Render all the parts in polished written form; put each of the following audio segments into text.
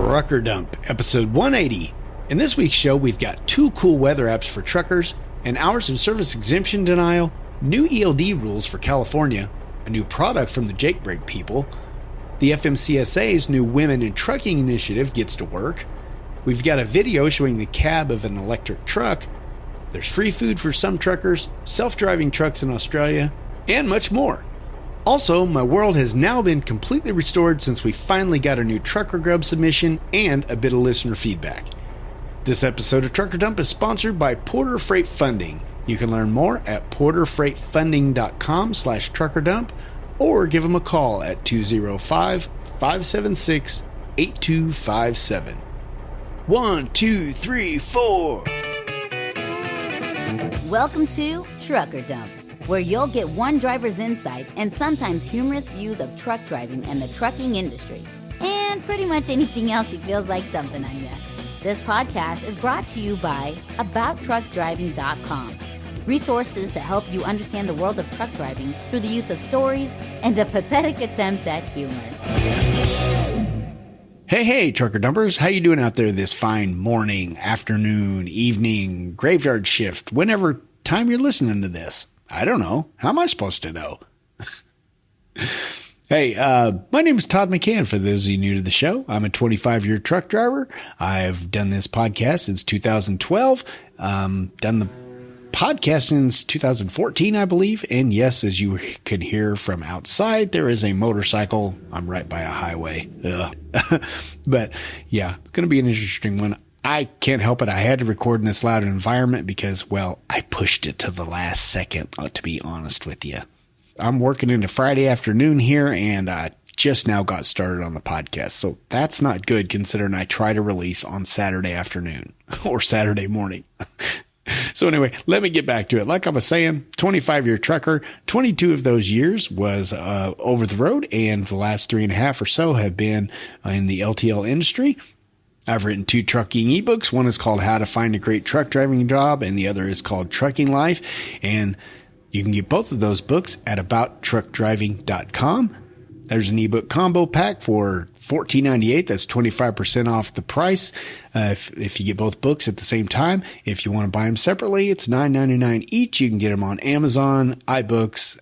Trucker Dump, episode 180. In this week's show, we've got 2 cool weather apps for truckers, an hours of service exemption denial, new ELD rules for California, a new product from the Jake Break people, the FMCSA's new Women in Trucking initiative gets to work, we've got a video showing the cab of an electric truck, there's free food for some truckers, self-driving trucks in Australia, and much more. Also, my world has now been completely restored since we finally got a new Trucker Grub submission and a bit of listener feedback. This episode of Trucker Dump is sponsored by Porter Freight Funding. You can learn more at porterfreightfunding.com/truckerdump or give them a call at 205-576-8257. 1, 2, 3, 4. Welcome to Trucker Dump, where you'll get one driver's insights and sometimes humorous views of truck driving and the trucking industry, and pretty much anything else he feels like dumping on you. This podcast is brought to you by AboutTruckDriving.com, resources to help you understand the world of truck driving through the use of stories and a pathetic attempt at humor. Hey, Trucker Dumpers. How you doing out there this fine morning, afternoon, evening, graveyard shift, whenever time you're listening to this? I don't know. How am I supposed to know? Hey, my name is Todd McCann. For those of you new to the show, I'm a 25-year truck driver. I've done this podcast since 2012. Done the podcast since 2014, I believe. And yes, as you can hear from outside, there is a motorcycle. I'm right by a highway. But yeah, it's going to be an interesting one. I can't help it. I had to record in this loud environment because, well, I pushed it to the last second, to be honest with you. I'm working into Friday afternoon here, and I just now got started on the podcast. So that's not good considering I try to release on Saturday afternoon or Saturday morning. So anyway, let me get back to it. Like I was saying, 25-year trucker, 22 of those years was over the road, and the last 3.5 or so have been in the LTL industry. I've written 2 trucking ebooks. One is called How to Find a Great Truck Driving Job, and the other is called Trucking Life. And you can get both of those books at AboutTruckDriving.com. There's an ebook combo pack for $14.98. That's 25% off the price if you get both books at the same time. If you want to buy them separately, it's $9.99 each. You can get them on Amazon, iBooks,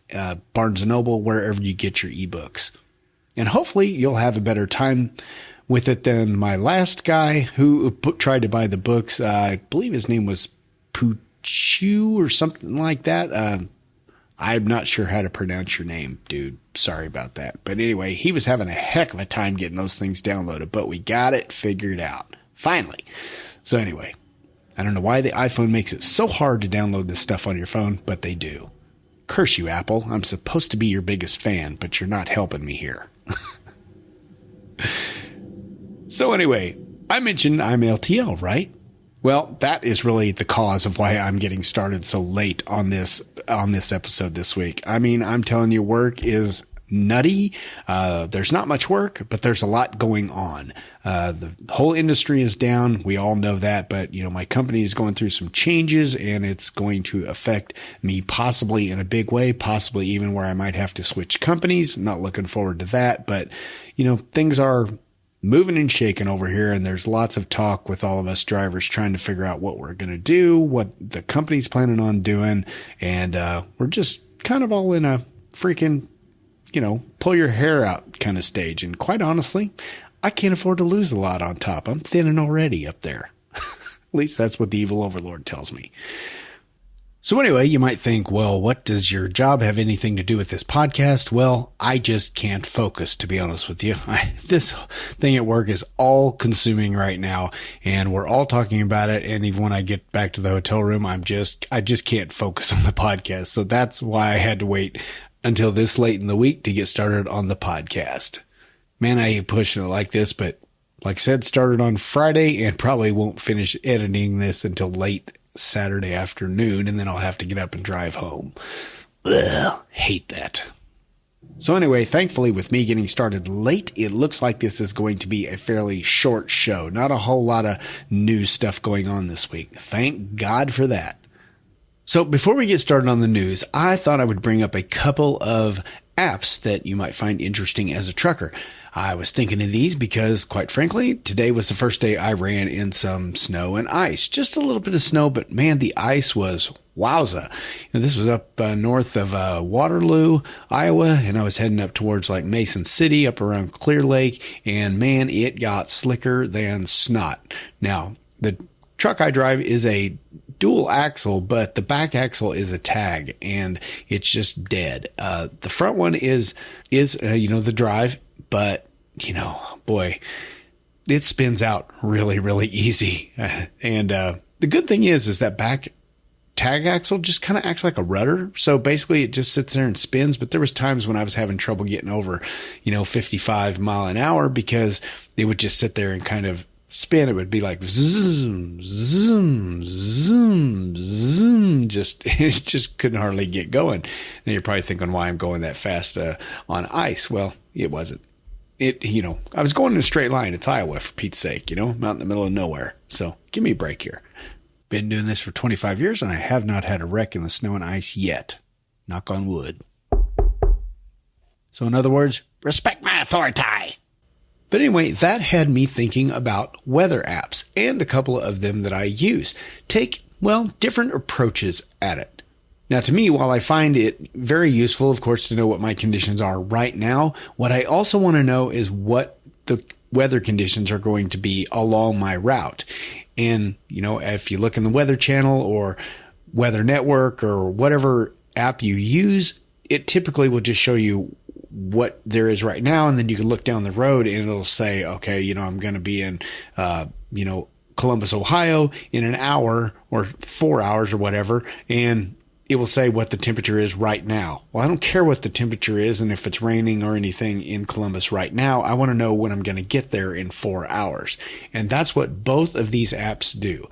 Barnes & Noble, wherever you get your ebooks. And hopefully you'll have a better time with it than my last guy who tried to buy the books. I believe his name was Puchu or something like that. I'm not sure how to pronounce your name, dude. Sorry about that. But anyway, he was having a heck of a time getting those things downloaded, but we got it figured out. Finally. So anyway, I don't know why the iPhone makes it so hard to download this stuff on your phone, but they do. Curse you, Apple. I'm supposed to be your biggest fan, but you're not helping me here. So anyway, I mentioned I'm LTL, right? Well, that is really the cause of why I'm getting started so late on this episode this week. I mean, I'm telling you, work is nutty. There's not much work, but there's a lot going on. The whole industry is down. We all know that, but my company is going through some changes, and it's going to affect me possibly in a big way, possibly even where I might have to switch companies. I'm not looking forward to that, but things are moving and shaking over here, and there's lots of talk with all of us drivers trying to figure out what we're going to do, what the company's planning on doing, and we're just kind of all in a freaking, pull your hair out kind of stage. And quite honestly, I can't afford to lose a lot on top. I'm thinning already up there. At least that's what the evil overlord tells me. So anyway, you might think, well, what does your job have anything to do with this podcast? Well, I just can't focus, to be honest with you. This thing at work is all consuming right now, and we're all talking about it. And even when I get back to the hotel room, I just can't focus on the podcast. So that's why I had to wait until this late in the week to get started on the podcast. Man, I hate pushing it like this, but like I said, started on Friday and probably won't finish editing this until late Saturday afternoon, and then I'll have to get up and drive home. Ugh, hate that. So anyway, thankfully with me getting started late, it looks like this is going to be a fairly short show. Not a whole lot of new stuff going on this week. Thank God for that. So before we get started on the news, I thought I would bring up a couple of apps that you might find interesting as a trucker. I was thinking of these because, quite frankly, today was the first day I ran in some snow and ice. Just a little bit of snow, but man, the ice was wowza. This was up north of Waterloo, Iowa, and I was heading up towards like Mason City, up around Clear Lake, and man, it got slicker than snot. Now, the truck I drive is a dual axle, but the back axle is a tag, and it's just dead. The front one is the drive, but boy, it spins out really, really easy. And the good thing is that back tag axle just kind of acts like a rudder. So basically it just sits there and spins. But there was times when I was having trouble getting over, 55 mile an hour because it would just sit there and kind of spin. It would be like zoom, zoom, zoom, zoom. It just couldn't hardly get going. And you're probably thinking why I'm going that fast on ice. Well, it wasn't. I was going in a straight line. It's Iowa, for Pete's sake, I'm out in the middle of nowhere. So give me a break here. Been doing this for 25 years and I have not had a wreck in the snow and ice yet. Knock on wood. So in other words, respect my authority. But anyway, that had me thinking about weather apps and a couple of them that I use. Take, different approaches at it. Now, to me, while I find it very useful, of course, to know what my conditions are right now, what I also want to know is what the weather conditions are going to be along my route. And, if you look in the Weather Channel or Weather Network or whatever app you use, it typically will just show you what there is right now. And then you can look down the road and it'll say, okay, I'm going to be in, Columbus, Ohio in an hour or 4 hours or whatever. And it will say what the temperature is right now. Well, I don't care what the temperature is and if it's raining or anything in Columbus right now. I want to know when I'm going to get there in 4 hours. And that's what both of these apps do.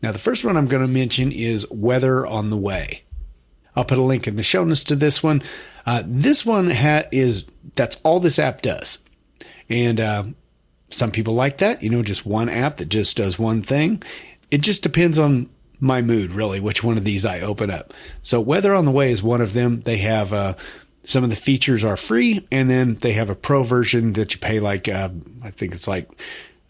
Now, the first one I'm going to mention is Weather on the Way. I'll put a link in the show notes to this one. This one that's all this app does. And some people like that, just one app that just does one thing. It just depends on my mood, really, which one of these I open up. So Weather on the Way is one of them. They have some of the features are free, and then they have a pro version that you pay like I think it's like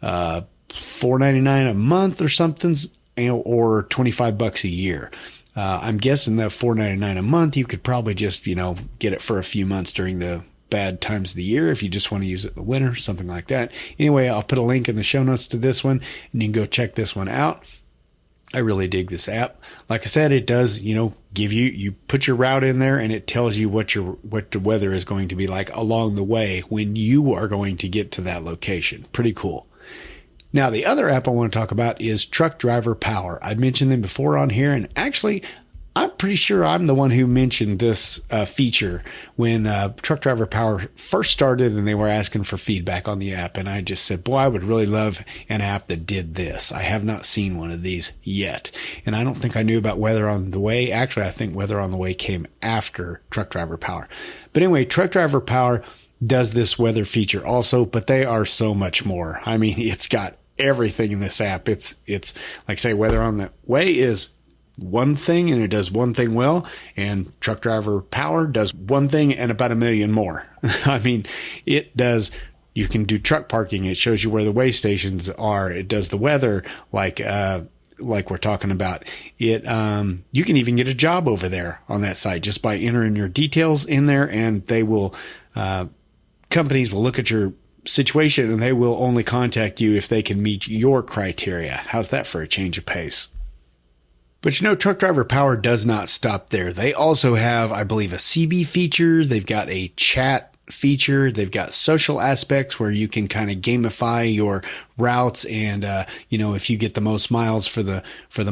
$4.99 a month or something, or $25 a year. I'm guessing that $4.99 a month, you could probably just get it for a few months during the bad times of the year if you just want to use it in the winter, something like that. Anyway, I'll put a link in the show notes to this one, and you can go check this one out. I really dig this app. Like I said, it does, give you put your route in there and it tells you what the weather is going to be like along the way when you are going to get to that location. Pretty cool. Now, the other app I want to talk about is Truck Driver Power. I've mentioned them before on here, and actually, I'm pretty sure I'm the one who mentioned this feature when Truck Driver Power first started and they were asking for feedback on the app. And I just said, boy, I would really love an app that did this. I have not seen one of these yet. And I don't think I knew about Weather on the Way. Actually, I think Weather on the Way came after Truck Driver Power. But anyway, Truck Driver Power does this weather feature also, but they are so much more. I mean, it's got everything in this app. It's like I say, Weather on the Way is one thing and it does one thing well, and Truck Driver Power does one thing and about a million more. I mean, it does, you can do truck parking. It shows you where the way stations are. It does the weather like we're talking about. You can even get a job over there on that site just by entering your details in there, and they will, companies will look at your situation and they will only contact you if they can meet your criteria. How's that for a change of pace? But Truck Driver Power does not stop there. They also have, I believe, a CB feature. They've got a chat feature. They've got social aspects where you can kind of gamify your routes. And, if you get the most miles for the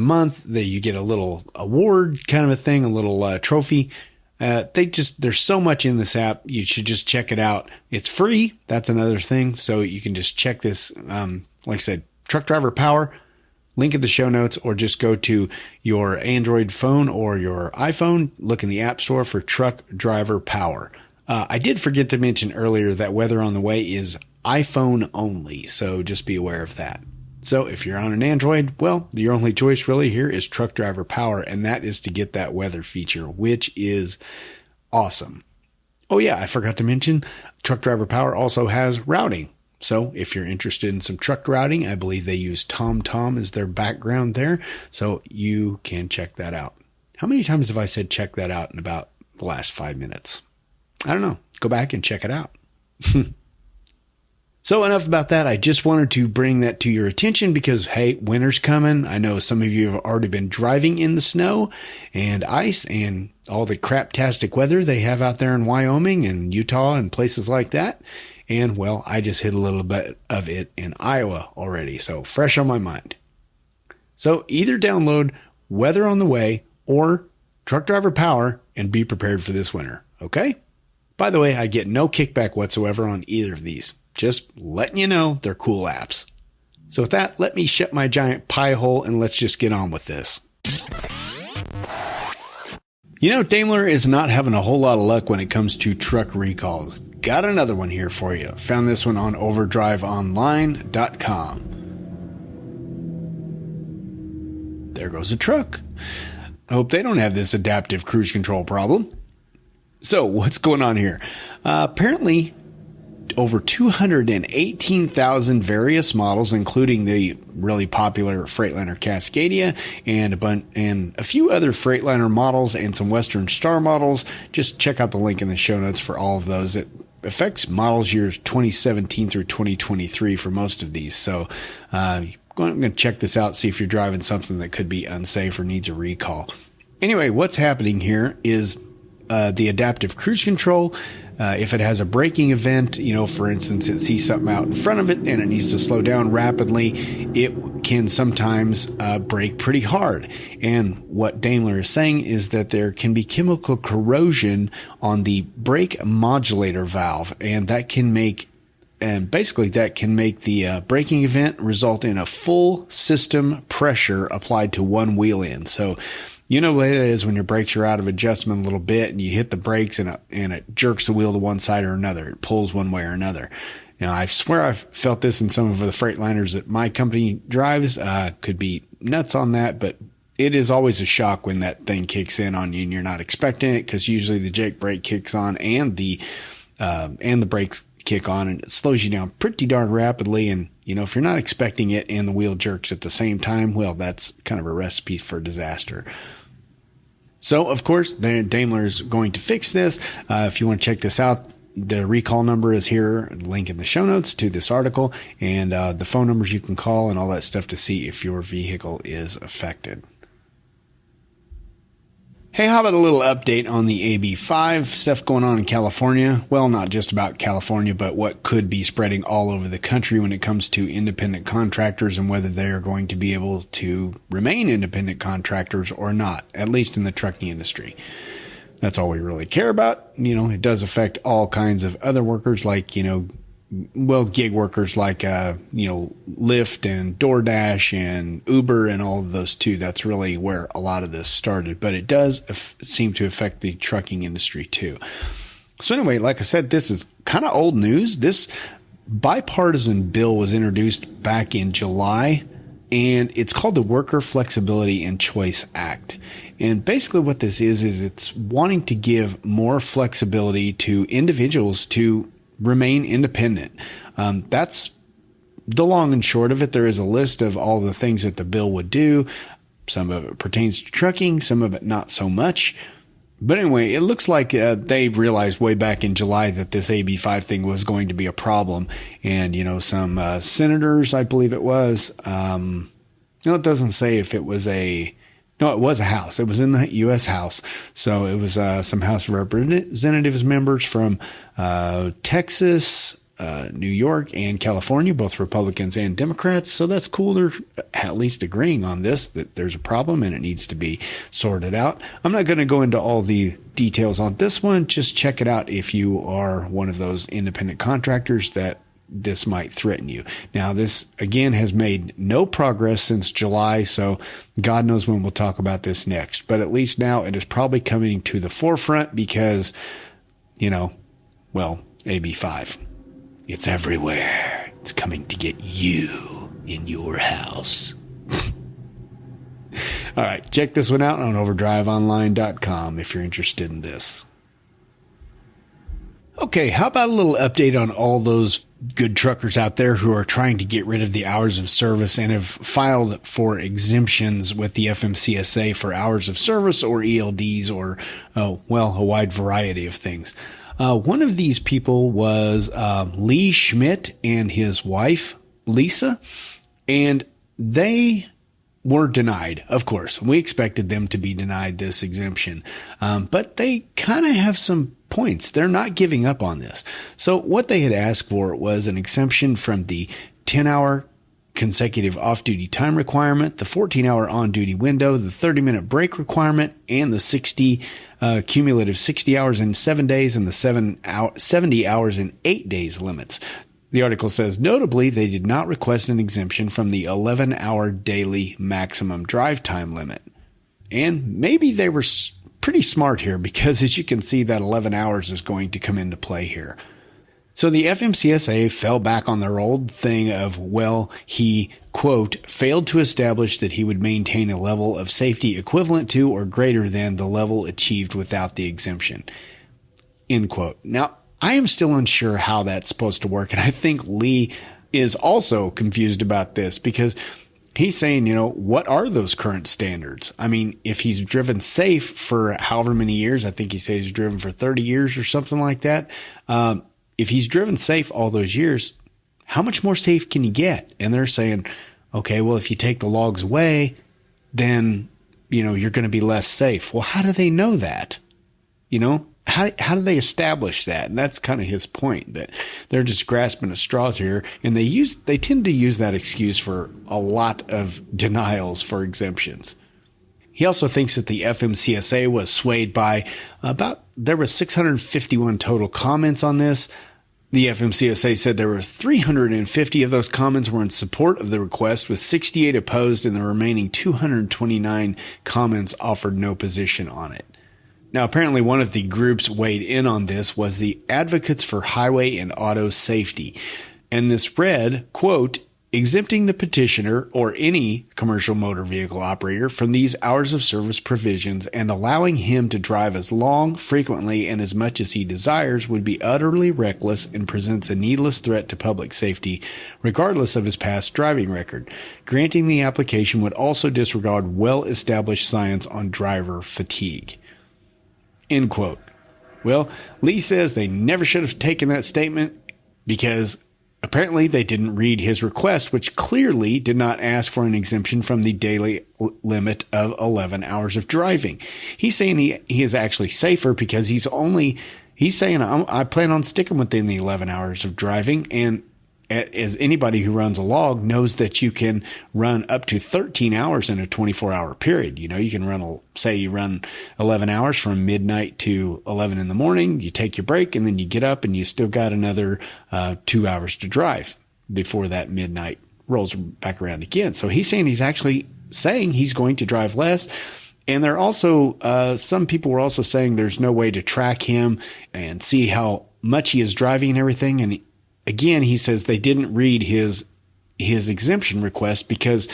month, you get a little award kind of a thing, a little trophy. There's so much in this app. You should just check it out. It's free. That's another thing. So you can just check this. Like I said, Truck Driver Power. Link in the show notes, or just go to your Android phone or your iPhone. Look in the App Store for Truck Driver Power. I did forget to mention earlier that Weather on the Way is iPhone only, so just be aware of that. So if you're on an Android, well, your only choice really here is Truck Driver Power, and that is to get that weather feature, which is awesome. Oh yeah, I forgot to mention, Truck Driver Power also has routing. So if you're interested in some truck routing, I believe they use TomTom as their background there. So you can check that out. How many times have I said check that out in about the last 5 minutes? I don't know. Go back and check it out. So enough about that. I just wanted to bring that to your attention because, hey, winter's coming. I know some of you have already been driving in the snow and ice and all the craptastic weather they have out there in Wyoming and Utah and places like that. And, well, I just hit a little bit of it in Iowa already, so fresh on my mind. So either download Weather on the Way or Truck Driver Power and be prepared for this winter, okay? By the way, I get no kickback whatsoever on either of these. Just letting you know they're cool apps. So with that, let me shut my giant pie hole and let's just get on with this. You know, Daimler is not having a whole lot of luck when it comes to truck recalls. Got another one here for you. Found this one on overdriveonline.com. There goes a truck. I hope they don't have this adaptive cruise control problem. So what's going on here? Apparently, over 218,000 various models, including the really popular Freightliner Cascadia and a few other Freightliner models and some Western Star models. Just check out the link in the show notes for all of those. It affects models years 2017 through 2023 for most of these. So I'm going to check this out, see if you're driving something that could be unsafe or needs a recall. Anyway, what's happening here is the adaptive cruise control. If it has a braking event, for instance, it sees something out in front of it and it needs to slow down rapidly, it can sometimes brake pretty hard. And what Daimler is saying is that there can be chemical corrosion on the brake modulator valve, and that can make the braking event result in a full system pressure applied to one wheel end. So you know what it is when your brakes are out of adjustment a little bit and you hit the brakes and it jerks the wheel to one side or another. It pulls one way or another. I swear I've felt this in some of the Freightliners that my company drives. Could be nuts on that, but it is always a shock when that thing kicks in on you and you're not expecting it, because usually the Jake brake kicks on and the brakes kick on and it slows you down pretty darn rapidly. And if you're not expecting it and the wheel jerks at the same time, well, that's kind of a recipe for disaster. So, of course, Daimler is going to fix this. If you want to check this out, the recall number is here, link in the show notes to this article, and the phone numbers you can call and all that stuff to see if your vehicle is affected. Hey, how about a little update on the AB5 stuff going on in California? Well, not just about California, but what could be spreading all over the country when it comes to independent contractors and whether they are going to be able to remain independent contractors or not, at least in the trucking industry. That's all we really care about. It does affect all kinds of other workers like, gig workers like, Lyft and DoorDash and Uber and all of those too. That's really where a lot of this started, but it does seem to affect the trucking industry too. So anyway, like I said, this is kind of old news. This bipartisan bill was introduced back in July, and it's called the Worker Flexibility and Choice Act. And basically what this is it's wanting to give more flexibility to individuals to remain independent. That's the long and short of it. There is a list of all the things that the bill would do. Some of it pertains to trucking, some of it not so much. But anyway, it looks like they realized way back in July that this AB5 thing was going to be a problem. And, some senators, I believe it was, it doesn't say if it was no, it was a House. It was in the U.S. House. So it was some House of Representatives members from Texas, New York, and California, both Republicans and Democrats. So that's cool. They're at least agreeing on this, that there's a problem and it needs to be sorted out. I'm not going to go into all the details on this one. Just check it out if you are one of those independent contractors that this might threaten you. Now, this, again, has made no progress since July, so God knows when we'll talk about this next. But at least now it is probably coming to the forefront because, AB5. It's everywhere. It's coming to get you in your house. All right, check this one out on overdriveonline.com if you're interested in this. Okay, how about a little update on all those good truckers out there who are trying to get rid of the hours of service and have filed for exemptions with the FMCSA for hours of service or ELDs or, a wide variety of things. One of these people was Lee Schmidt and his wife, Lisa, and they were denied, of course. We expected them to be denied this exemption, but they kind of have some points. They're not giving up on this. So what they had asked for was an exemption from the 10-hour consecutive off-duty time requirement, the 14-hour on-duty window, the 30-minute break requirement, and the cumulative 60 hours in 7 days and the 70 hours in 8 days limits. The article says, notably, they did not request an exemption from the 11-hour daily maximum drive time limit. And maybe they were pretty smart here because, as you can see, that 11 hours is going to come into play here. So the FMCSA fell back on their old thing of, he, quote, failed to establish that he would maintain a level of safety equivalent to or greater than the level achieved without the exemption, end quote. Now, I am still unsure how that's supposed to work. And I think Lee is also confused about this because he's saying, what are those current standards? I mean, if he's driven safe for however many years, I think he said he's driven for 30 years or something like that. If he's driven safe all those years, how much more safe can you get? And they're saying, okay, well, if you take the logs away, then, you're going to be less safe. Well, how do they know that? How do they establish that? And that's kind of his point, that they're just grasping at straws here. And they tend to use that excuse for a lot of denials for exemptions. He also thinks that the FMCSA was swayed by there were 651 total comments on this. The FMCSA said there were 350 of those comments were in support of the request, with 68 opposed, and the remaining 229 comments offered no position on it. Now, apparently one of the groups weighed in on this was the Advocates for Highway and Auto Safety. And this read, quote, exempting the petitioner or any commercial motor vehicle operator from these hours of service provisions and allowing him to drive as long, frequently, and as much as he desires would be utterly reckless and presents a needless threat to public safety, regardless of his past driving record. Granting the application would also disregard well-established science on driver fatigue. End quote. Well, Lee says they never should have taken that statement because apparently they didn't read his request, which clearly did not ask for an exemption from the daily limit of 11 hours of driving. He's saying he is actually safer because he's saying, I plan on sticking within the 11 hours of driving. And as anybody who runs a log knows that you can run up to 13 hours in a 24-hour period. You can you run 11 hours from midnight to 11 in the morning, you take your break, and then you get up and you still got another 2 hours to drive before that midnight rolls back around again. So he's saying he's going to drive less. And there are also, some people were also saying there's no way to track him and see how much he is driving and everything. And again, he says they didn't read his exemption request because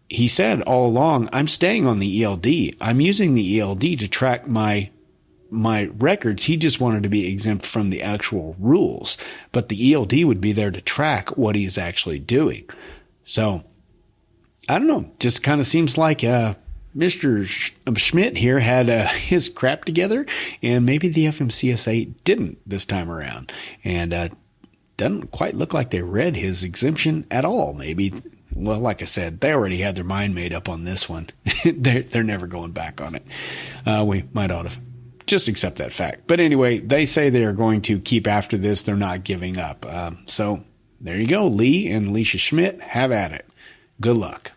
he said all along, I'm staying on the ELD. I'm using the ELD to track my records. He just wanted to be exempt from the actual rules, but the ELD would be there to track what he's actually doing. So I don't know. Just kind of seems like Mr. Schmidt here had his crap together, and maybe the FMCSA didn't this time around. And doesn't quite look like they read his exemption at all. Maybe, well, like I said, they already had their mind made up on this one. They're never going back on it. We might ought to just accept that fact. But anyway, they say they are going to keep after this. They're not giving up. So there you go. Lee and Alicia Schmidt, have at it. Good luck.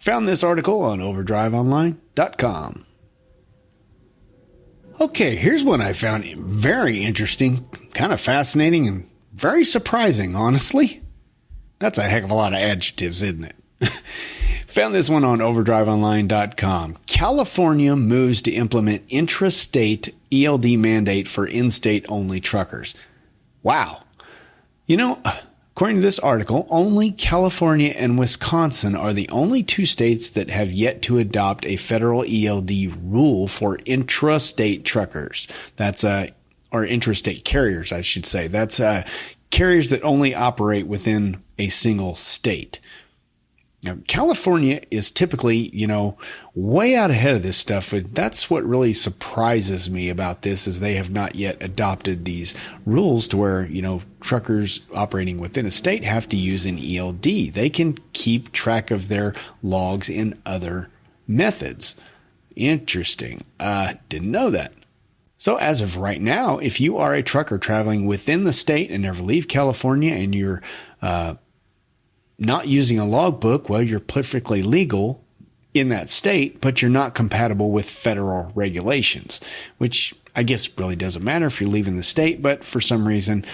Found this article on overdriveonline.com. Okay, here's one I found very interesting, kind of fascinating, and very surprising, honestly. That's a heck of a lot of adjectives, isn't it? Found this one on overdriveonline.com. California moves to implement intrastate ELD mandate for in-state only truckers. Wow. According to this article, only California and Wisconsin are the only two states that have yet to adopt a federal ELD rule for intrastate truckers. That's or intrastate carriers, I should say. That's carriers that only operate within a single state. Now, California is typically, way out ahead of this stuff. That's what really surprises me about this is they have not yet adopted these rules to where, truckers operating within a state have to use an ELD. They can keep track of their logs in other methods. Interesting. Didn't know that. So as of right now, if you are a trucker traveling within the state and never leave California and you're not using a logbook, well, you're perfectly legal in that state, but you're not compatible with federal regulations, which I guess really doesn't matter if you're leaving the state. But for some reason,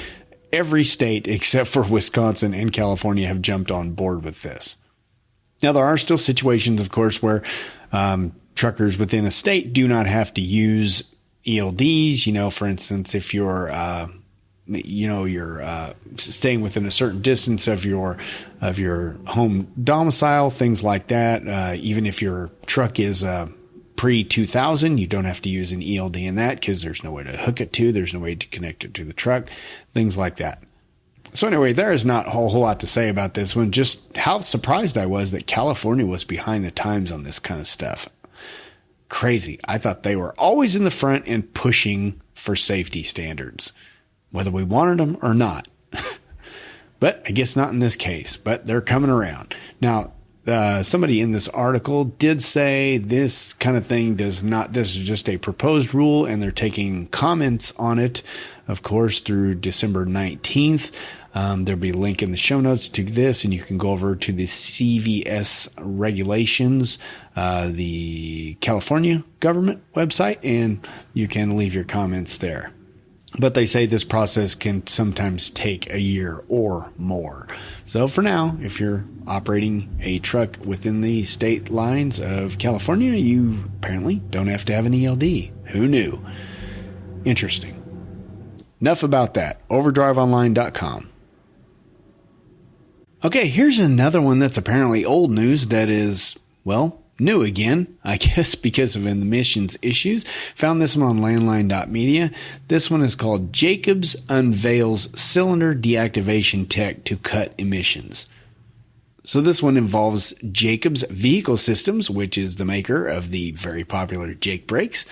every state except for Wisconsin and California have jumped on board with this. Now, there are still situations, of course, where truckers within a state do not have to use ELDs. For instance, if you're staying within a certain distance of your home domicile, things like that. Even if your truck is pre-2000, you don't have to use an ELD in that because there's no way to hook it to. There's no way to connect it to the truck, things like that. So anyway, there is not a whole lot to say about this one. Just how surprised I was that California was behind the times on this kind of stuff. Crazy. I thought they were always in the front and pushing for safety standards, whether we wanted them or not. But I guess not in this case, but they're coming around. Now, somebody in this article did say this kind of thing this is just a proposed rule, and they're taking comments on it, of course, through December 19th. There'll be a link in the show notes to this, and you can go over to the CVS regulations, the California government website, and you can leave your comments there. But they say this process can sometimes take a year or more. So for now, if you're operating a truck within the state lines of California, you apparently don't have to have an ELD. Who knew? Interesting. Enough about that. Overdriveonline.com. Okay, here's another one that's apparently old news that is, new again, I guess because of emissions issues. Found this one on landline.media. This one is called Jacobs Unveils Cylinder Deactivation Tech to Cut Emissions. So this one involves Jacobs Vehicle Systems, which is the maker of the very popular Jake brakes.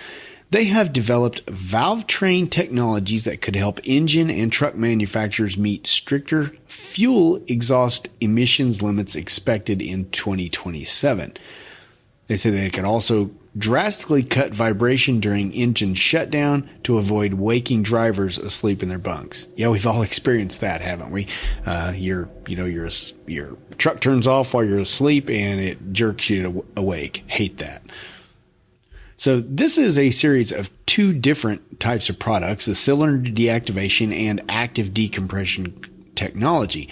They have developed valve train technologies that could help engine and truck manufacturers meet stricter fuel exhaust emissions limits expected in 2027. They say they can also drastically cut vibration during engine shutdown to avoid waking drivers asleep in their bunks. Yeah, we've all experienced that, haven't we? Your truck turns off while you're asleep and it jerks you awake. Hate that. So this is a series of two different types of products, the cylinder deactivation and active decompression technology.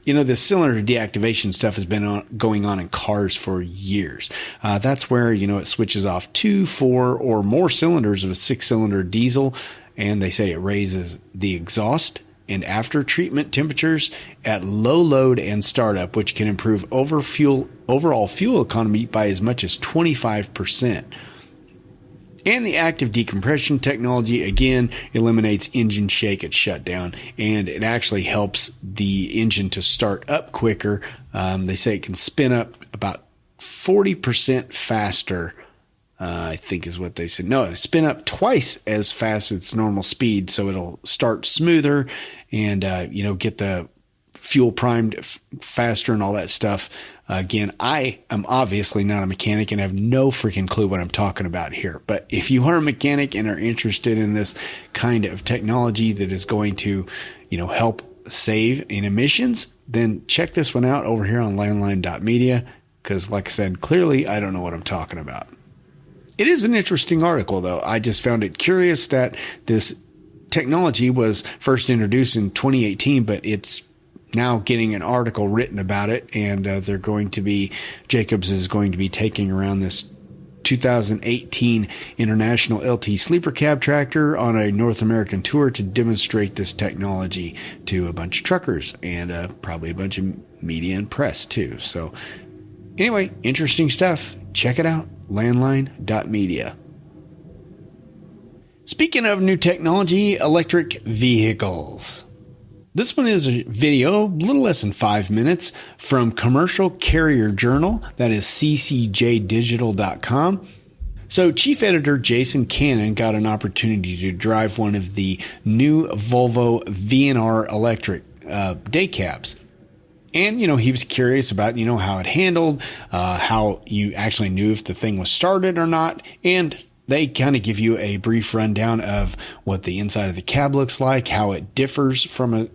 The cylinder deactivation stuff has been going on in cars for years. That's where, it switches off 2, 4, or more cylinders of a 6-cylinder diesel, and they say it raises the exhaust and after treatment temperatures at low load and startup, which can improve overall fuel economy by as much as 25%. And the active decompression technology, again, eliminates engine shake at shutdown, and it actually helps the engine to start up quicker. They say it can spin up about 40% faster, I think is what they said. No, it'll spin up twice as fast as its normal speed, so it'll start smoother and, get the fuel primed faster and all that stuff. Again, I am obviously not a mechanic and have no freaking clue what I'm talking about here. But if you are a mechanic and are interested in this kind of technology that is going to, help save in emissions, then check this one out over here on landline.media. Because like I said, clearly I don't know what I'm talking about. It is an interesting article, though. I just found it curious that this technology was first introduced in 2018, but it's now getting an article written about it, and Jacobs is going to be taking around this 2018 International LT Sleeper Cab Tractor on a North American tour to demonstrate this technology to a bunch of truckers and probably a bunch of media and press too. So anyway, interesting stuff. Check it out, landline.media. Speaking of new technology, electric vehicles. This one is a video, a little less than 5 minutes, from Commercial Carrier Journal, that is ccjdigital.com. So Chief Editor Jason Cannon got an opportunity to drive one of the new Volvo VNR electric day cabs. And, he was curious about, how it handled, how you actually knew if the thing was started or not. And they kind of give you a brief rundown of what the inside of the cab looks like, how it differs from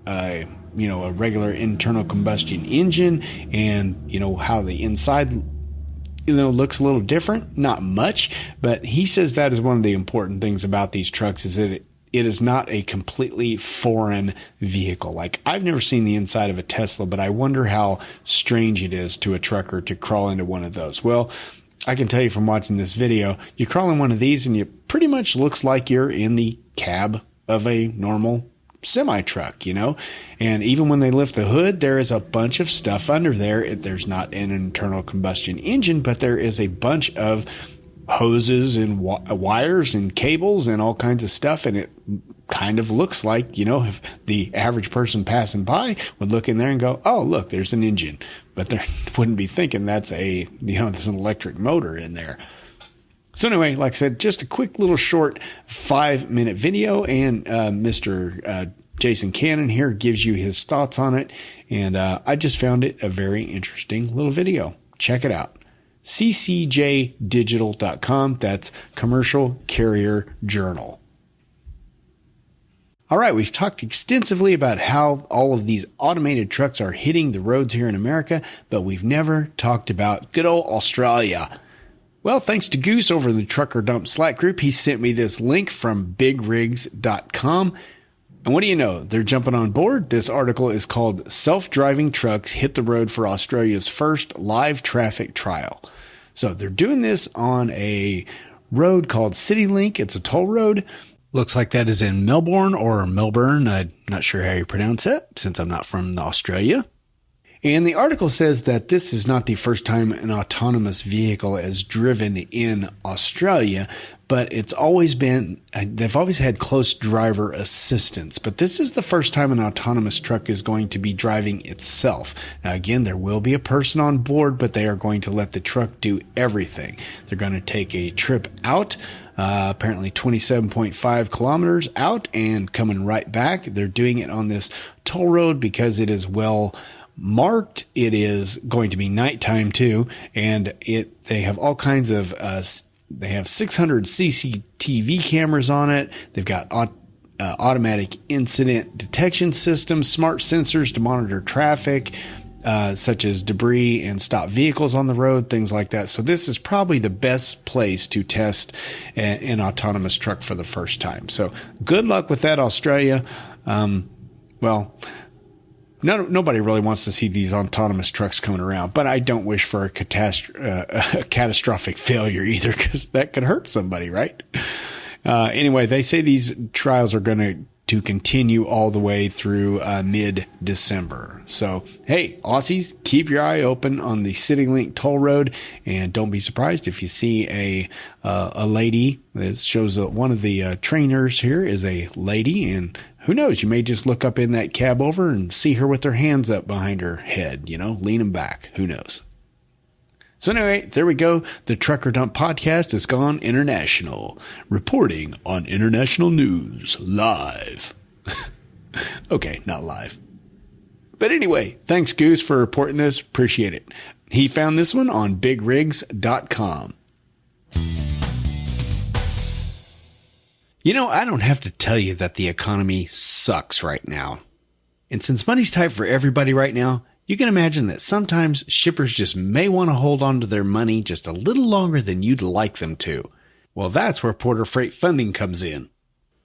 a regular internal combustion engine, and, how the inside, looks a little different. Not much, but he says that is one of the important things about these trucks is that it is not a completely foreign vehicle. Like, I've never seen the inside of a Tesla, but I wonder how strange it is to a trucker to crawl into one of those. Well, I can tell you from watching this video, you crawl in one of these and it pretty much looks like you're in the cab of a normal semi-truck, and even when they lift the hood, there is a bunch of stuff under there. There's not an internal combustion engine, but there is a bunch of hoses and wires and cables and all kinds of stuff, and it kind of looks like, if the average person passing by would look in there and go, oh, look, there's an engine, but they wouldn't be thinking that's there's an electric motor in there. So anyway, like I said, just a quick little short 5-minute video, and Mr. Jason Cannon here gives you his thoughts on it, and I just found it a very interesting little video. Check it out. ccjdigital.com. That's Commercial Carrier Journal. All right, we've talked extensively about how all of these automated trucks are hitting the roads here in America, but we've never talked about good old Australia. Well, thanks to Goose over in the Trucker Dump Slack group, he sent me this link from bigrigs.com. And what do you know? They're jumping on board. This article is called Self-Driving Trucks Hit the Road for Australia's First Live Traffic Trial. So they're doing this on a road called CityLink. It's a toll road. Looks like that is in Melbourne or Melbourne. I'm not sure how you pronounce it since I'm not from Australia. And the article says that this is not the first time an autonomous vehicle is driven in Australia, but it's always been, they've always had close driver assistance. But this is the first time an autonomous truck is going to be driving itself. Now, again, there will be a person on board, but they are going to let the truck do everything. They're going to take a trip out, apparently 27.5 kilometers out, and coming right back. They're doing it on this toll road because it is well marked. It is going to be nighttime too, and they have all kinds of they have 600 CCTV cameras on it. They've got automatic incident detection systems, smart sensors to monitor traffic, such as debris and stop vehicles on the road, things like that. So this is probably the best place to test an autonomous truck for the first time. So good luck with that, Australia. Nobody really wants to see these autonomous trucks coming around, but I don't wish for a catastrophic failure either, because that could hurt somebody, right? Anyway, they say these trials are going to continue all the way through mid-December. So, hey, Aussies, keep your eye open on the CityLink toll road, and don't be surprised if you see a lady. It shows that one of the trainers here is a lady, and who knows, you may just look up in that cab over and see her with her hands up behind her head, leaning back. Who knows? So anyway, there we go. The Trucker Dump podcast has gone international, reporting on international news live. Okay, not live. But anyway, thanks Goose for reporting this. Appreciate it. He found this one on bigrigs.com. I don't have to tell you that the economy sucks right now. And since money's tight for everybody right now, you can imagine that sometimes shippers just may want to hold on to their money just a little longer than you'd like them to. Well, that's where Porter Freight Funding comes in.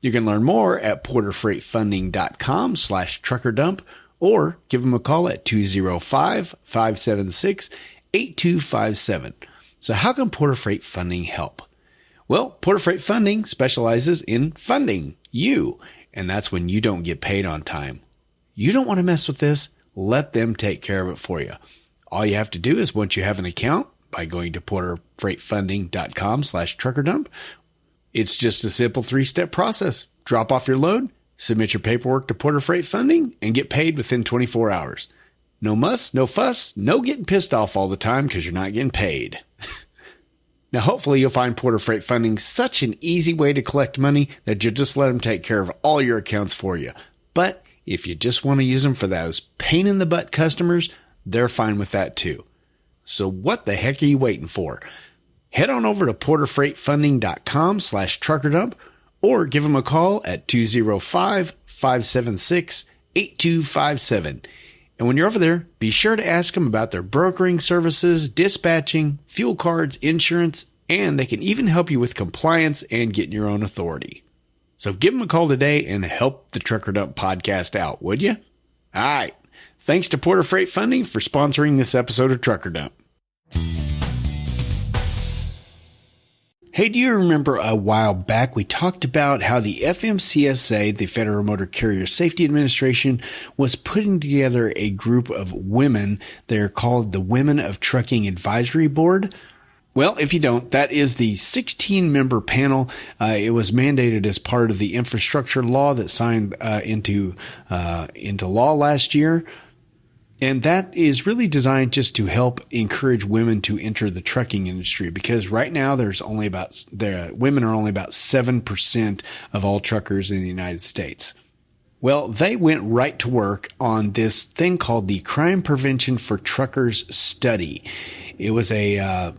You can learn more at porterfreightfunding.com/truckerdump or give them a call at 205-576-8257. So how can Porter Freight Funding help? Well, Porter Freight Funding specializes in funding you, and that's when you don't get paid on time. You don't want to mess with this? Let them take care of it for you. All you have to do is, once you have an account, by going to porterfreightfunding.com/truckerdump, It's just a simple 3-step process. Drop off your load, submit your paperwork to Porter Freight Funding, and get paid within 24 hours. No muss, no fuss, no getting pissed off all the time because you're not getting paid. Now, hopefully you'll find Porter Freight Funding such an easy way to collect money that you'll just let them take care of all your accounts for you. But if you just want to use them for those pain-in-the-butt customers, they're fine with that too. So what the heck are you waiting for? Head on over to porterfreightfunding.com/truckerdump or give them a call at 205-576-8257. And when you're over there, be sure to ask them about their brokering services, dispatching, fuel cards, insurance, and they can even help you with compliance and getting your own authority. So give them a call today and help the Trucker Dump podcast out, would you? All right. Thanks to Porter Freight Funding for sponsoring this episode of Trucker Dump. Hey, do you remember a while back we talked about how the FMCSA, the Federal Motor Carrier Safety Administration, was putting together a group of women. They're called the Women of Trucking Advisory Board. Well, if you don't, that is the 16-member panel. It was mandated as part of the infrastructure law that signed into law last year. And that is really designed just to help encourage women to enter the trucking industry, because right now women are only about 7% of all truckers in the United States. Well, they went right to work on this thing called the Crime Prevention for Truckers Study. It was a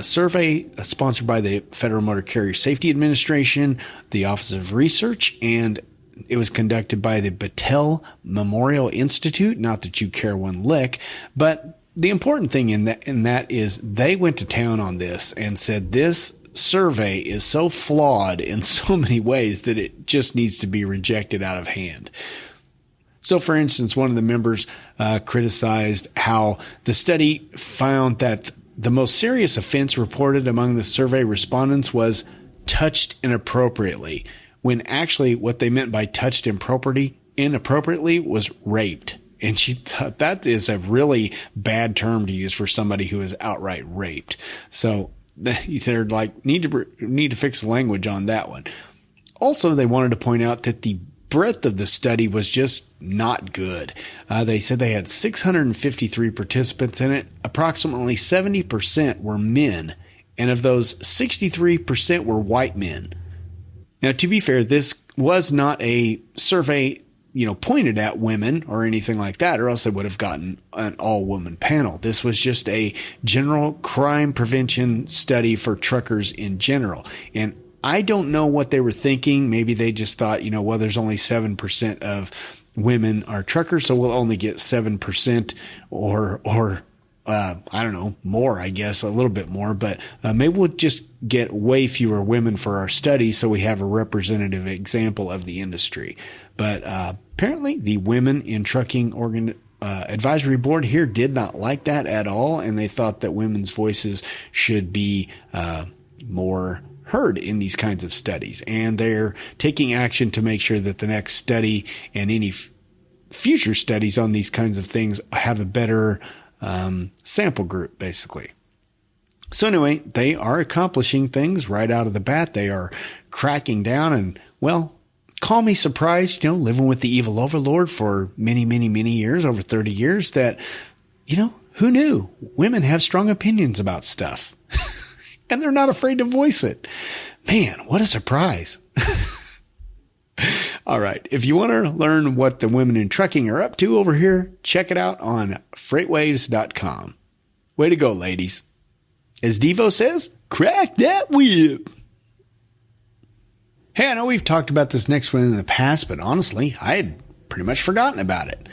survey sponsored by the Federal Motor Carrier Safety Administration, the Office of Research, and it was conducted by the Battelle Memorial Institute. Not that you care one lick, but the important thing in that is they went to town on this and said this survey is so flawed in so many ways that it just needs to be rejected out of hand. So, for instance, one of the members criticized how the study found that the most serious offense reported among the survey respondents was touched inappropriately, when actually what they meant by touched inappropriately was raped. And she thought that is a really bad term to use for somebody who is outright raped. So they're like, need to fix the language on that one. Also, they wanted to point out that the breadth of the study was just not good. They said they had 653 participants in it. Approximately 70% were men. And of those, 63% were white men. Now, to be fair, this was not a survey, pointed at women or anything like that, or else they would have gotten an all-woman panel. This was just a general crime prevention study for truckers in general. And I don't know what they were thinking. Maybe they just thought, there's only 7% of women are truckers, so we'll only get 7% or I don't know, more, I guess, a little bit more, but maybe we'll just get way fewer women for our study so we have a representative example of the industry. But apparently the Women in Trucking Advisory Board here did not like that at all, and they thought that women's voices should be more heard in these kinds of studies. And they're taking action to make sure that the next study and any future studies on these kinds of things have a better sample group, basically. So anyway, they are accomplishing things right out of the bat. They are cracking down, and well, call me surprised, living with the evil overlord for many, many, many years, over 30 years, that, who knew women have strong opinions about stuff and they're not afraid to voice it. Man, what a surprise. All right. If you want to learn what the women in trucking are up to over here, check it out on freightwaves.com. Way to go, ladies. As Devo says, crack that whip. Hey, I know we've talked about this next one in the past, but honestly, I had pretty much forgotten about it.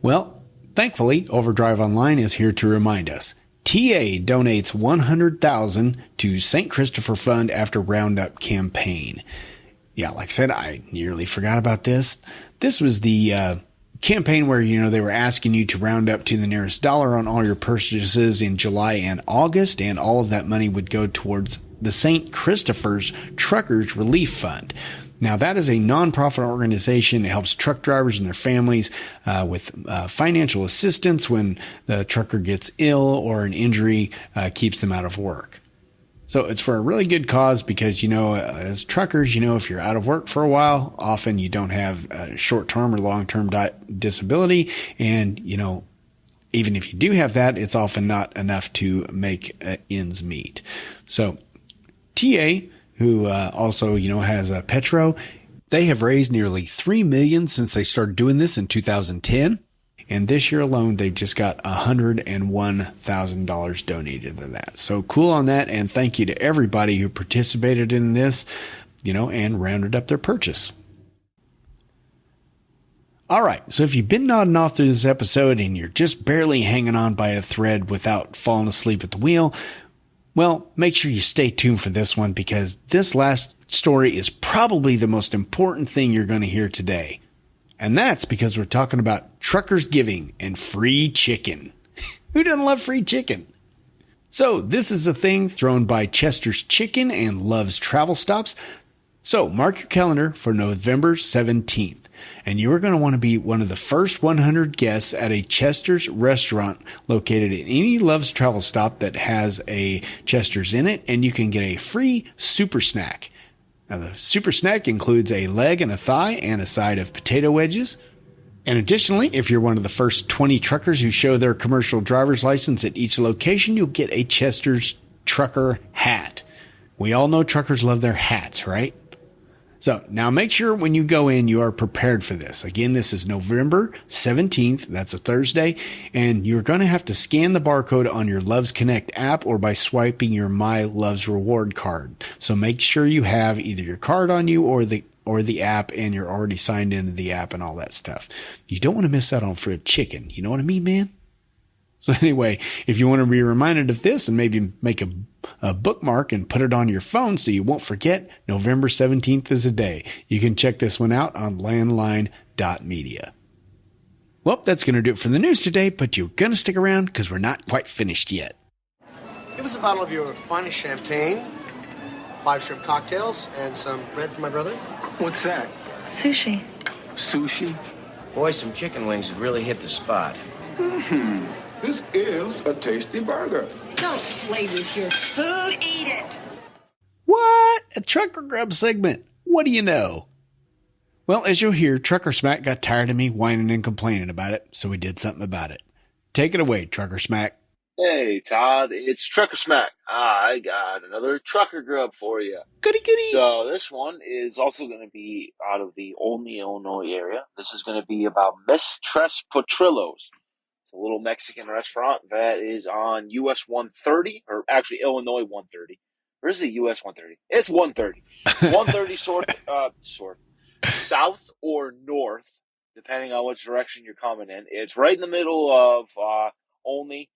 Well, thankfully, Overdrive Online is here to remind us. TA donates $100,000 to St. Christopher Fund after Roundup campaign. Yeah, like I said, I nearly forgot about this. This was the campaign where, they were asking you to round up to the nearest dollar on all your purchases in July and August, and all of that money would go towards the St. Christopher's Truckers Relief Fund. Now, that is a nonprofit organization. It helps truck drivers and their families with financial assistance when the trucker gets ill or an injury keeps them out of work. So it's for a really good cause because, as truckers, if you're out of work for a while, often you don't have a short-term or long-term disability. And, even if you do have that, it's often not enough to make ends meet. So TA, who also, has a Petro, they have raised nearly $3 million since they started doing this in 2010. And this year alone, they've just got $101,000 donated to that. So cool on that. And thank you to everybody who participated in this, and rounded up their purchase. All right. So if you've been nodding off through this episode and you're just barely hanging on by a thread without falling asleep at the wheel, well, make sure you stay tuned for this one because this last story is probably the most important thing you're going to hear today. And that's because we're talking about truckers giving and free chicken. Who doesn't love free chicken? So this is a thing thrown by Chester's Chicken and Love's Travel Stops. So mark your calendar for November 17th. And you are going to want to be one of the first 100 guests at a Chester's restaurant located in any Love's Travel Stop that has a Chester's in it. And you can get a free super snack. Now, the super snack includes a leg and a thigh and a side of potato wedges. And additionally, if you're one of the first 20 truckers who show their commercial driver's license at each location, you'll get a Chester's trucker hat. We all know truckers love their hats, right? So now make sure when you go in, you are prepared for this. Again, this is November 17th. That's a Thursday. And you're going to have to scan the barcode on your Loves Connect app or by swiping your My Loves Reward card. So make sure you have either your card on you or the app and you're already signed into the app and all that stuff. You don't want to miss out on fried chicken. You know what I mean, man? So anyway, if you want to be reminded of this and maybe make a bookmark and put it on your phone so you won't forget, November 17th is a day. You can check this one out on landline.media. Well, that's going to do it for the news today, but you're going to stick around because we're not quite finished yet. Give us a bottle of your finest champagne, 5 shrimp cocktails, and some bread for my brother. What's that? Sushi. Sushi? Boy, some chicken wings have really hit the spot. This is a tasty burger. Don't play with your food, eat it. What? A Trucker Grub segment. What do you know? Well, as you'll hear, Trucker Smack got tired of me whining and complaining about it, so we did something about it. Take it away, Trucker Smack. Hey, Todd, it's Trucker Smack. I got another Trucker Grub for you. Goody goody. So this one is also going to be out of the Olney, Illinois area. This is going to be about Mistress Potrillos. It's a little Mexican restaurant that is on US 130, or actually Illinois 130. Where's the US 130? It's 130. 130 south or north, depending on which direction you're coming in. It's right in the middle of Olney.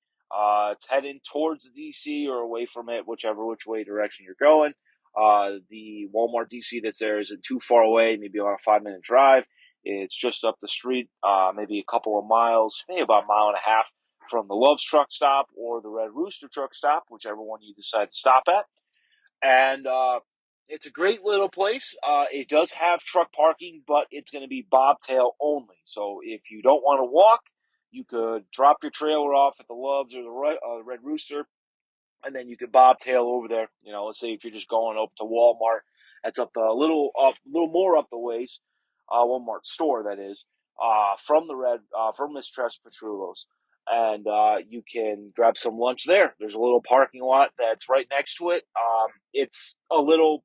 It's heading towards the DC or away from it, which way direction you're going. The Walmart DC that's there isn't too far away, maybe on a 5-minute drive. It's just up the street, maybe a couple of miles, maybe about a mile and a half from the Love's truck stop or the Red Rooster truck stop, whichever one you decide to stop at. And it's a great little place. It does have truck parking, but it's going to be bobtail only. So if you don't want to walk, you could drop your trailer off at the Love's or the Red Rooster, and then you could bobtail over there. Let's say if you're just going up to Walmart, that's up a little more up the ways. Walmart store, that is, from Mistress Potrillos. And you can grab some lunch there. There's a little parking lot that's right next to it. It's a little,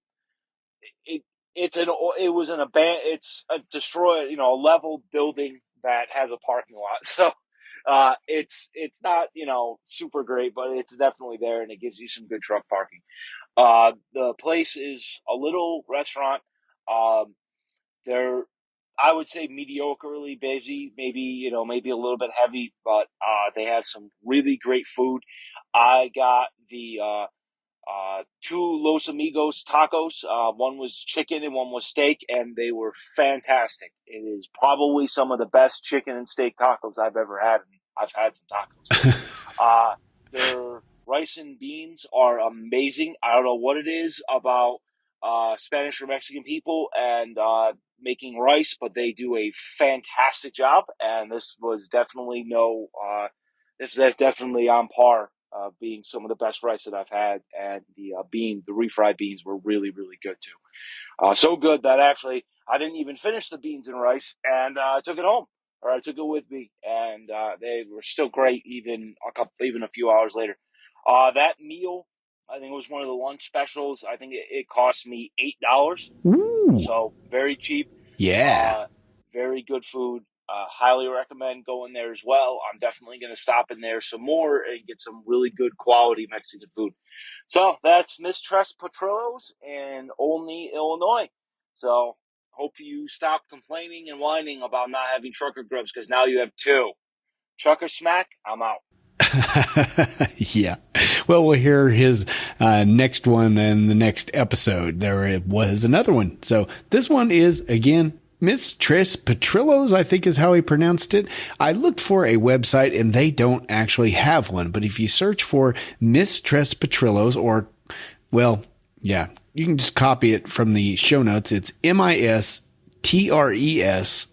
it's a destroyed, a level building that has a parking lot. So it's not, super great, but it's definitely there and it gives you some good truck parking. The place is a little restaurant. They're, I would say, mediocrely busy, maybe a little bit heavy, but they have some really great food. I got the 2 Los Amigos tacos. One was chicken and one was steak, and they were fantastic. It is probably some of the best chicken and steak tacos I've ever had. I've had some tacos. Their rice and beans are amazing. I don't know what it is about Spanish or Mexican people and making rice, but they do a fantastic job. And this was definitely definitely on par being some of the best rice that I've had, and the refried beans were really, really good too. So good that actually I didn't even finish the beans and rice, and I took it home, or I took it with me, and they were still great even a few hours later. That meal, I think it was one of the lunch specials. I think it cost me $8. Ooh. So very cheap. Yeah. Very good food. Highly recommend going there as well. I'm definitely going to stop in there some more and get some really good quality Mexican food. So that's Miss Tres Potrillos in Olney, Illinois. So hope you stop complaining and whining about not having Trucker Grubs, because now you have 2. Trucker Smack, I'm out. Yeah. Well, we'll hear his next one in the next episode. There was another one. So this one is, again, Miss Tres Potrillos, I think is how he pronounced it. I looked for a website and they don't actually have one. But if you search for Miss Tres Potrillos, or, well, yeah, you can just copy it from the show notes. It's MISTRESPOTRILLOS.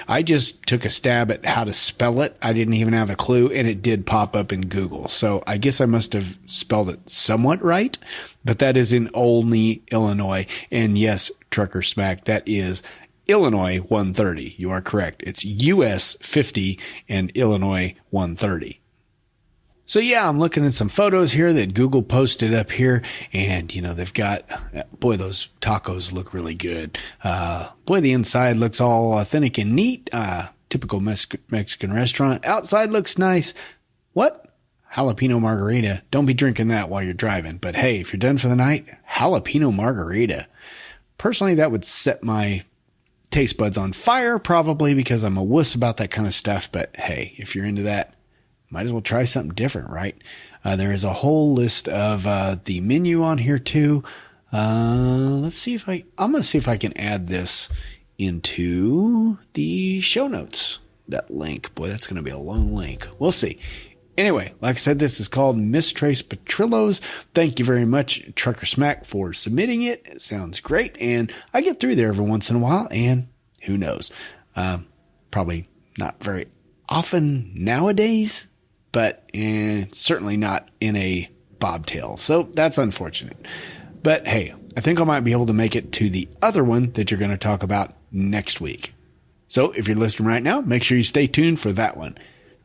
I just took a stab at how to spell it. I didn't even have a clue, and it did pop up in Google. So I guess I must have spelled it somewhat right, but that is in Olney, Illinois. And yes, Trucker Smack, that is Illinois 130. You are correct. It's US 50 and Illinois 130. So yeah, I'm looking at some photos here that Google posted up here, and they've got, boy, those tacos look really good. Boy, the inside looks all authentic and neat. Typical Mexican restaurant. Outside looks nice. What? Jalapeno margarita. Don't be drinking that while you're driving. But hey, if you're done for the night, jalapeno margarita. Personally, that would set my taste buds on fire, probably because I'm a wuss about that kind of stuff. But hey, if you're into that, might as well try something different, right? There is a whole list of the menu on here too. Let's see if I'm going to see if I can add this into the show notes. That link, boy, that's going to be a long link. We'll see. Anyway, like I said, this is called Miss Tres Potrillos. Thank you very much, Trucker Smack, for submitting it. It sounds great, and I get through there every once in a while, and who knows? Probably not very often nowadays, but certainly not in a bobtail. So that's unfortunate. But hey, I think I might be able to make it to the other one that you're going to talk about next week. So if you're listening right now, make sure you stay tuned for that one.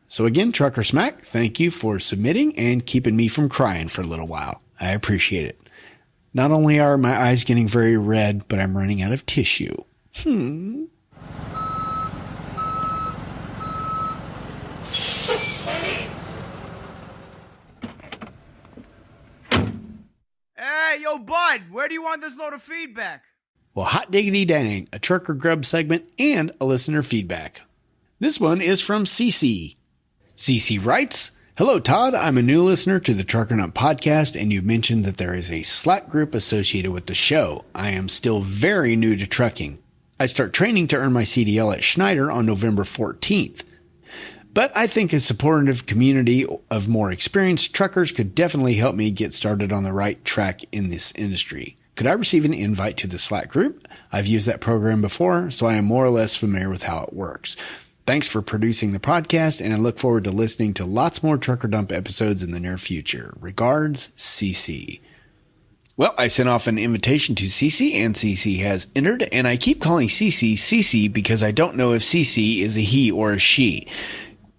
So again, Trucker Smack, thank you for submitting and keeping me from crying for a little while. I appreciate it. Not only are my eyes getting very red, but I'm running out of tissue. Hey, yo, bud, where do you want this load of feedback? Well, hot diggity dang, a Trucker Grub segment and a listener feedback. This one is from CC. CC writes, "Hello, Todd. I'm a new listener to the Trucker Nut podcast, and you mentioned that there is a Slack group associated with the show. I am still very new to trucking. I start training to earn my CDL at Schneider on November 14th. But I think a supportive community of more experienced truckers could definitely help me get started on the right track in this industry. Could I receive an invite to the Slack group? I've used that program before, so I am more or less familiar with how it works. Thanks for producing the podcast, and I look forward to listening to lots more Trucker Dump episodes in the near future. Regards, CC." Well, I sent off an invitation to CC, and CC has entered, and I keep calling CC CC because I don't know if CC is a he or a she.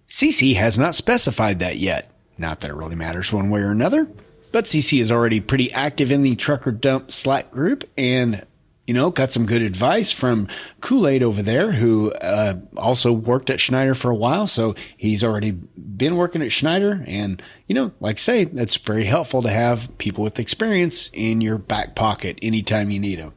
CC has not specified that yet. Not that it really matters one way or another, but CC is already pretty active in the Trucker Dump Slack group, and got some good advice from Kool-Aid over there, who also worked at Schneider for a while. So he's already been working at Schneider. And, like I say, that's very helpful to have people with experience in your back pocket anytime you need them.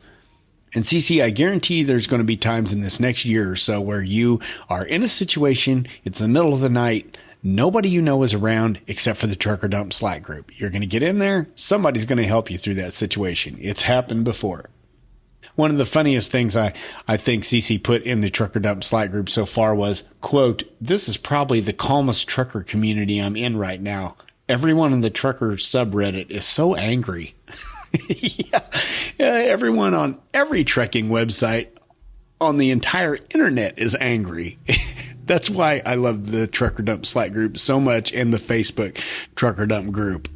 And CC, I guarantee there's going to be times in this next year or so where you are in a situation, it's the middle of the night, nobody you know is around except for the Trucker Dump Slack group. You're going to get in there, somebody's going to help you through that situation. It's happened before. One of the funniest things I think CC put in the Trucker Dump Slack group so far was, quote, "This is probably the calmest trucker community I'm in right now. Everyone in the trucker subreddit is so angry." Yeah, everyone on every trekking website on the entire internet is angry. That's why I love the Trucker Dump Slack group so much and the Facebook Trucker Dump group.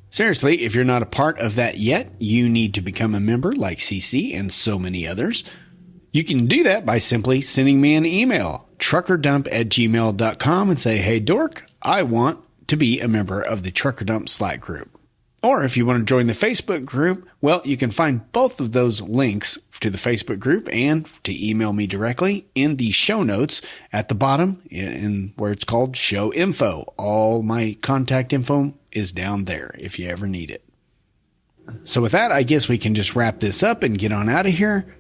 Seriously, if you're not a part of that yet, you need to become a member like CC and so many others. You can do that by simply sending me an email, truckerdump@gmail.com, and say, hey, dork, I want to be a member of the Trucker Dump Slack group. Or if you want to join the Facebook group, well, you can find both of those links to the Facebook group and to email me directly in the show notes at the bottom in where it's called show info. All my contact info is down there if you ever need it. So with that, I guess we can just wrap this up and get on out of here.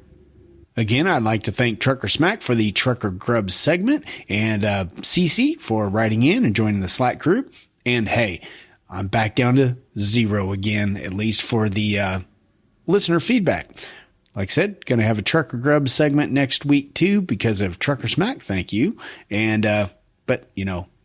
Again, I'd like to thank Trucker Smack for the Trucker Grub segment and CC for writing in and joining the Slack group. And hey, I'm back down to 0 again, at least for the listener feedback. Like I said, going to have a Trucker Grub segment next week too because of Trucker Smack. Thank you. And but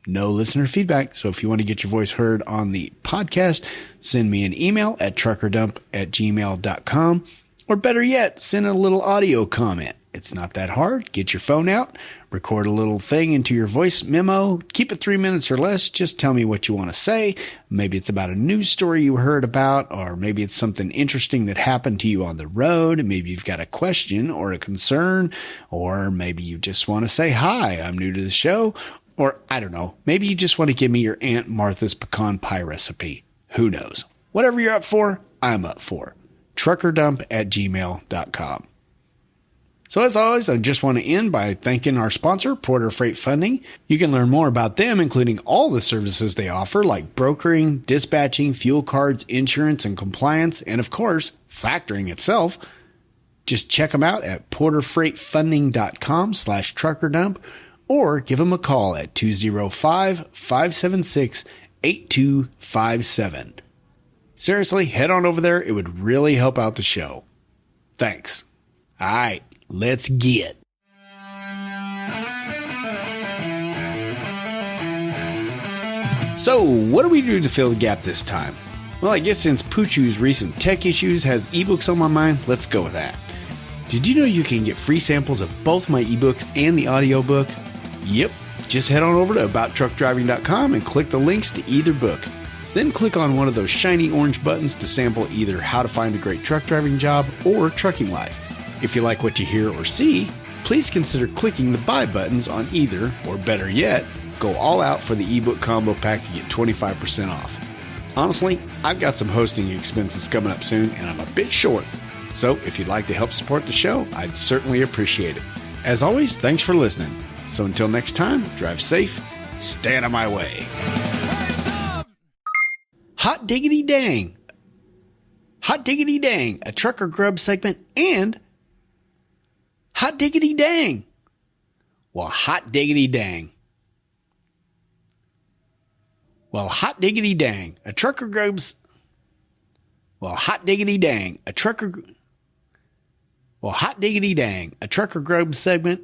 no listener feedback. So if you want to get your voice heard on the podcast, send me an email at truckerdump@gmail.com. Or better yet, send a little audio comment. It's not that hard. Get your phone out, record a little thing into your voice memo. Keep it 3 minutes or less. Just tell me what you want to say. Maybe it's about a news story you heard about, or maybe it's something interesting that happened to you on the road. Maybe you've got a question or a concern, or maybe you just want to say, hi, I'm new to the show. Or I don't know, maybe you just want to give me your Aunt Martha's pecan pie recipe. Who knows? Whatever you're up for, I'm up for. truckerdump@gmail.com. So as always, I just want to end by thanking our sponsor, Porter Freight Funding. You can learn more about them, including all the services they offer, like brokering, dispatching, fuel cards, insurance and compliance, and of course, factoring itself. Just check them out at porterfreightfunding.com/truckerdump or give them a call at 205-576-8257. Seriously, head on over there. It would really help out the show. Thanks. All right, let's get. So, what do we do to fill the gap this time? Well, I guess since Poochoo's recent tech issues has ebooks on my mind, let's go with that. Did you know you can get free samples of both my ebooks and the audiobook? Yep, just head on over to abouttruckdriving.com and click the links to either book. Then click on one of those shiny orange buttons to sample either How to Find a Great Truck Driving Job or Trucking Life. If you like what you hear or see, please consider clicking the buy buttons on either, or better yet, go all out for the ebook combo pack to get 25% off. Honestly, I've got some hosting expenses coming up soon and I'm a bit short. So if you'd like to help support the show, I'd certainly appreciate it. As always, thanks for listening. So until next time, drive safe, stay out of my way. Hot diggity dang. Hot diggity dang, a Trucker Grub segment, and hot diggity dang. Well, hot diggity dang. Well, hot diggity dang, a Trucker Grub's. Well, hot diggity dang, a Trucker. Well, hot diggity dang, a Trucker Grub segment.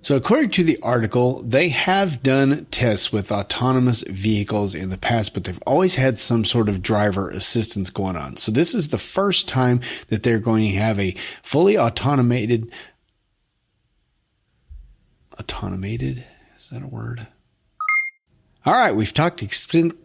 So according to the article, they have done tests with autonomous vehicles in the past, but they've always had some sort of driver assistance going on. So this is the first time that they're going to have a fully automated, is that a word? All right, we've talked extensively.